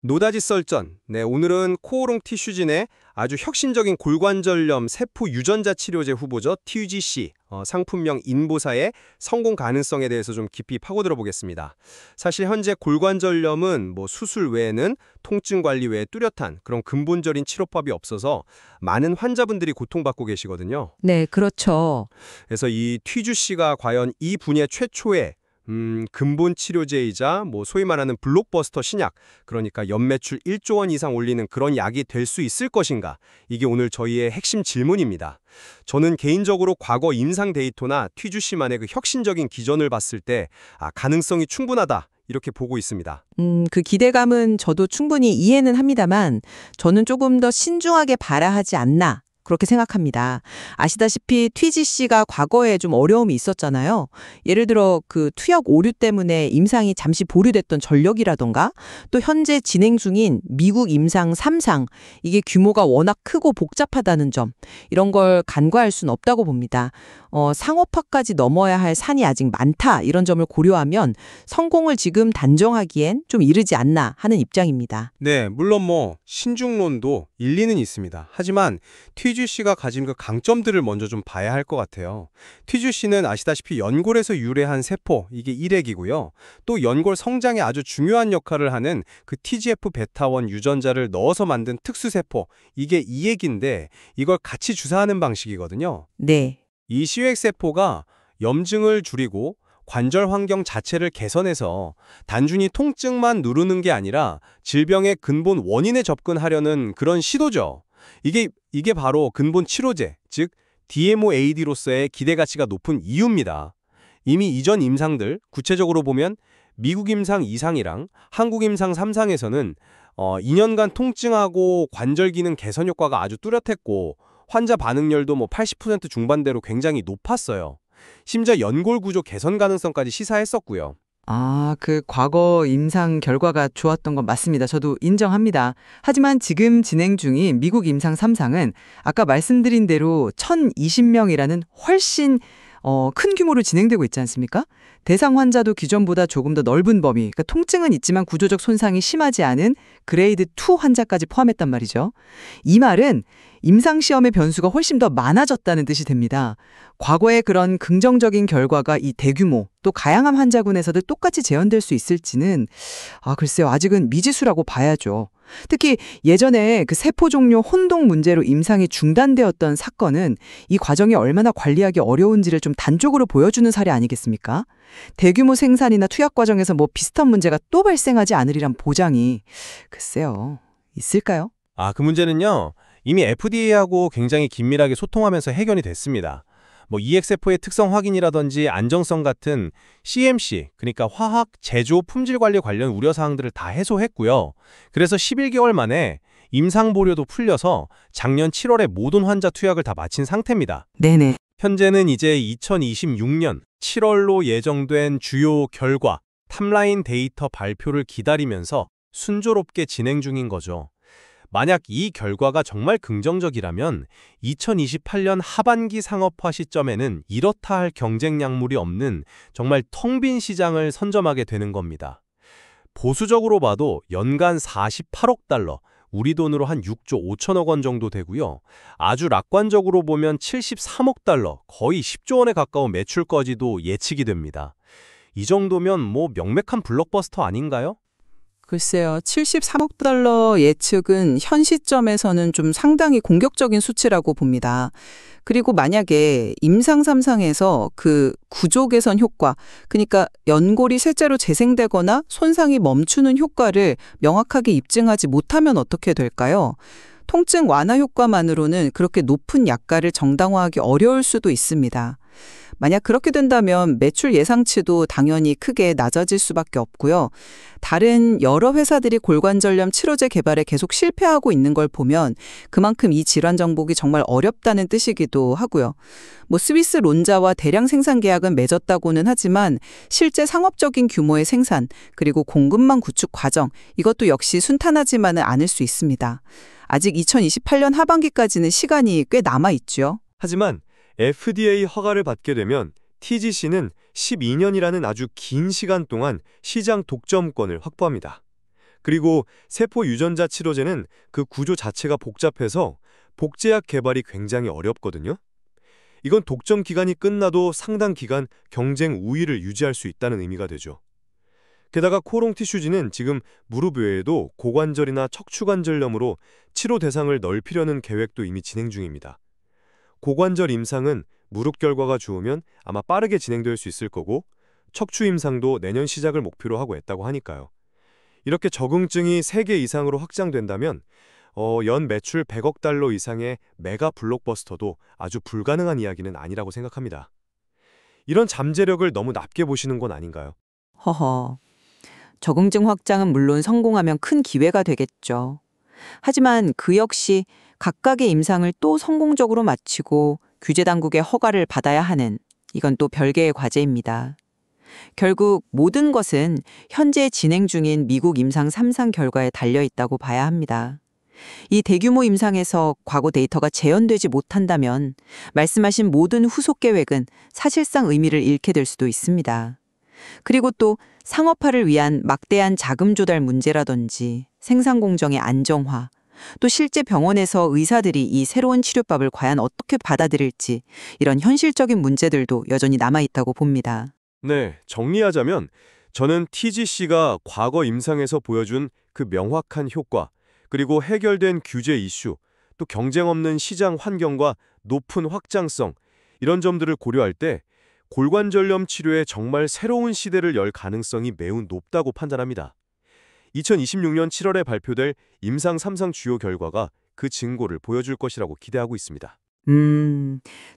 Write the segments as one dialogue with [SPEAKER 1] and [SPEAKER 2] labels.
[SPEAKER 1] 노다지 썰전. 네, 오늘은 코오롱 티슈진의 아주 혁신적인 골관절염 세포 유전자 치료제 후보죠. TUGC 상품명 인보사의 성공 가능성에 대해서 좀 깊이 파고들어 보겠습니다. 사실 현재 골관절염은 수술 외에는 통증 관리 외에 뚜렷한 그런 근본적인 치료법이 없어서 많은 환자분들이 고통받고 계시거든요.
[SPEAKER 2] 네, 그렇죠.
[SPEAKER 1] 그래서 이 TUGC가 과연 이 분야 최초의 근본 치료제이자 소위 말하는 블록버스터 신약, 그러니까 연매출 1조 원 이상 올리는 그런 약이 될 수 있을 것인가? 이게 오늘 저희의 핵심 질문입니다. 저는 개인적으로 과거 임상 데이터나 튀주씨만의 그 혁신적인 기전을 봤을 때 가능성이 충분하다. 이렇게 보고 있습니다.
[SPEAKER 2] 그 기대감은 저도 충분히 이해는 합니다만 저는 조금 더 신중하게 봐야 하지 않나. 그렇게 생각합니다. 아시다시피 TGC가 과거에 좀 어려움이 있었잖아요. 예를 들어 그 투약 오류 때문에 임상이 잠시 보류됐던 전력이라던가 또 현재 진행 중인 미국 임상 3상 이게 규모가 워낙 크고 복잡하다는 점 이런 걸 간과할 수는 없다고 봅니다. 상업화까지 넘어야 할 산이 아직 많다 이런 점을 고려하면 성공을 지금 단정하기엔 좀 이르지 않나 하는 입장입니다.
[SPEAKER 3] 네, 물론 신중론도 일리는 있습니다. 하지만 TGC가 가진 그 강점들을 먼저 좀 봐야 할 것 같아요. TGC는 아시다시피 연골에서 유래한 세포, 이게 일핵이고요. 또 연골 성장에 아주 중요한 역할을 하는 그 TGF-베타1 유전자를 넣어서 만든 특수세포, 이게 이핵인데 이걸 같이 주사하는 방식이거든요.
[SPEAKER 2] 네.
[SPEAKER 3] 이 CUX-세포가 염증을 줄이고 관절 환경 자체를 개선해서 단순히 통증만 누르는 게 아니라 질병의 근본 원인에 접근하려는 그런 시도죠. 이게 바로 근본 치료제, 즉 DMOAD로서의 기대가치가 높은 이유입니다. 이미 이전 임상들, 구체적으로 보면 미국 임상 2상이랑 한국 임상 3상에서는 2년간 통증하고 관절 기능 개선 효과가 아주 뚜렷했고 환자 반응률도 80% 중반대로 굉장히 높았어요. 심지어 연골 구조 개선 가능성까지 시사했었고요.
[SPEAKER 4] 그 과거 임상 결과가 좋았던 건 맞습니다. 저도 인정합니다. 하지만 지금 진행 중인 미국 임상 3상은 아까 말씀드린 대로 1,020명이라는 훨씬 큰 규모로 진행되고 있지 않습니까? 대상 환자도 기존보다 조금 더 넓은 범위, 그러니까 통증은 있지만 구조적 손상이 심하지 않은 그레이드 2 환자까지 포함했단 말이죠. 이 말은 임상시험의 변수가 훨씬 더 많아졌다는 뜻이 됩니다. 과거의 그런 긍정적인 결과가 이 대규모 또 가양암 환자군에서도 똑같이 재현될 수 있을지는 글쎄요, 아직은 미지수라고 봐야죠. 특히 예전에 그 세포 종료 혼동 문제로 임상이 중단되었던 사건은 이 과정이 얼마나 관리하기 어려운지를 좀 단적으로 보여주는 사례 아니겠습니까? 대규모 생산이나 투약 과정에서 비슷한 문제가 또 발생하지 않으리란 보장이 글쎄요, 있을까요?
[SPEAKER 3] 그 문제는요. 이미 FDA하고 굉장히 긴밀하게 소통하면서 해결이 됐습니다. 이핵세포의 특성 확인이라든지 안정성 같은 CMC, 그러니까 화학, 제조, 품질 관리 관련 우려사항들을 다 해소했고요. 그래서 11개월 만에 임상 보류도 풀려서 작년 7월에 모든 환자 투약을 다 마친 상태입니다.
[SPEAKER 4] 네네.
[SPEAKER 3] 현재는 이제 2026년 7월로 예정된 주요 결과, 탑라인 데이터 발표를 기다리면서 순조롭게 진행 중인 거죠. 만약 이 결과가 정말 긍정적이라면 2028년 하반기 상업화 시점에는 이렇다 할 경쟁 약물이 없는 정말 텅 빈 시장을 선점하게 되는 겁니다. 보수적으로 봐도 연간 48억 달러, 우리 돈으로 한 6조 5천억 원 정도 되고요. 아주 낙관적으로 보면 73억 달러, 거의 10조 원에 가까운 매출까지도 예측이 됩니다. 이 정도면 명백한 블록버스터 아닌가요?
[SPEAKER 4] 글쎄요. 73억 달러 예측은 현 시점에서는 좀 상당히 공격적인 수치라고 봅니다. 그리고 만약에 임상 3상에서 그 구조 개선 효과, 그러니까 연골이 실제로 재생되거나 손상이 멈추는 효과를 명확하게 입증하지 못하면 어떻게 될까요? 통증 완화 효과만으로는 그렇게 높은 약가를 정당화하기 어려울 수도 있습니다. 만약 그렇게 된다면 매출 예상치도 당연히 크게 낮아질 수밖에 없고요. 다른 여러 회사들이 골관절염 치료제 개발에 계속 실패하고 있는 걸 보면 그만큼 이 질환 정복이 정말 어렵다는 뜻이기도 하고요. 스위스 론자와 대량 생산 계약은 맺었다고는 하지만 실제 상업적인 규모의 생산 그리고 공급망 구축 과정 이것도 역시 순탄하지만은 않을 수 있습니다. 아직 2028년 하반기까지는 시간이 꽤 남아있죠.
[SPEAKER 5] 하지만 FDA 허가를 받게 되면 TGC는 12년이라는 아주 긴 시간 동안 시장 독점권을 확보합니다. 그리고 세포 유전자 치료제는 그 구조 자체가 복잡해서 복제약 개발이 굉장히 어렵거든요. 이건 독점 기간이 끝나도 상당 기간 경쟁 우위를 유지할 수 있다는 의미가 되죠. 게다가 코롱 티슈지는 지금 무릎 외에도 고관절이나 척추관절염으로 치료 대상을 넓히려는 계획도 이미 진행 중입니다. 고관절 임상은 무릎 결과가 좋으면 아마 빠르게 진행될 수 있을 거고 척추 임상도 내년 시작을 목표로 하고 있다고 하니까요. 이렇게 적응증이 3개 이상으로 확장된다면 연 매출 100억 달러 이상의 메가 블록버스터도 아주 불가능한 이야기는 아니라고 생각합니다. 이런 잠재력을 너무 낮게 보시는 건 아닌가요?
[SPEAKER 2] 허허. 적응증 확장은 물론 성공하면 큰 기회가 되겠죠. 하지만 그 역시 각각의 임상을 또 성공적으로 마치고 규제 당국의 허가를 받아야 하는 이건 또 별개의 과제입니다. 결국 모든 것은 현재 진행 중인 미국 임상 3상 결과에 달려 있다고 봐야 합니다. 이 대규모 임상에서 과거 데이터가 재현되지 못한다면 말씀하신 모든 후속 계획은 사실상 의미를 잃게 될 수도 있습니다. 그리고 또 상업화를 위한 막대한 자금 조달 문제라든지 생산 공정의 안정화, 또 실제 병원에서 의사들이 이 새로운 치료법을 과연 어떻게 받아들일지 이런 현실적인 문제들도 여전히 남아있다고 봅니다.
[SPEAKER 5] 네, 정리하자면 저는 TGC가 과거 임상에서 보여준 그 명확한 효과, 그리고 해결된 규제 이슈, 또 경쟁 없는 시장 환경과 높은 확장성, 이런 점들을 고려할 때 골관절염 치료에 정말 새로운 시대를 열 가능성이 매우 높다고 판단합니다. 2026년 7월에 발표될 임상 3상 주요 결과가 그 증거를 보여줄 것이라고 기대하고 있습니다.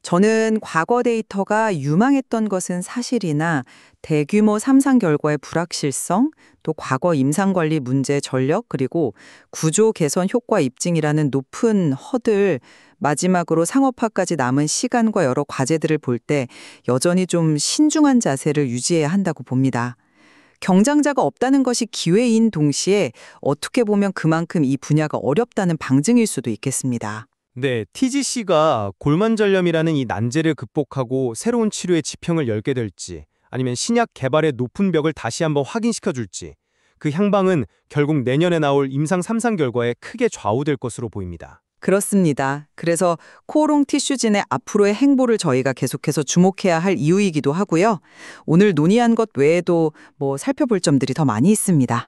[SPEAKER 2] 저는 과거 데이터가 유망했던 것은 사실이나 대규모 3상 결과의 불확실성, 또 과거 임상관리 문제 전력, 그리고 구조 개선 효과 입증이라는 높은 허들, 마지막으로 상업화까지 남은 시간과 여러 과제들을 볼 때 여전히 좀 신중한 자세를 유지해야 한다고 봅니다. 경쟁자가 없다는 것이 기회인 동시에 어떻게 보면 그만큼 이 분야가 어렵다는 방증일 수도 있겠습니다.
[SPEAKER 1] 네, TGC가 골만절염이라는 이 난제를 극복하고 새로운 치료의 지평을 열게 될지 아니면 신약 개발의 높은 벽을 다시 한번 확인시켜 줄지 그 향방은 결국 내년에 나올 임상 3상 결과에 크게 좌우될 것으로 보입니다.
[SPEAKER 2] 그렇습니다. 그래서 코오롱 티슈진의 앞으로의 행보를 저희가 계속해서 주목해야 할 이유이기도 하고요. 오늘 논의한 것 외에도 살펴볼 점들이 더 많이 있습니다.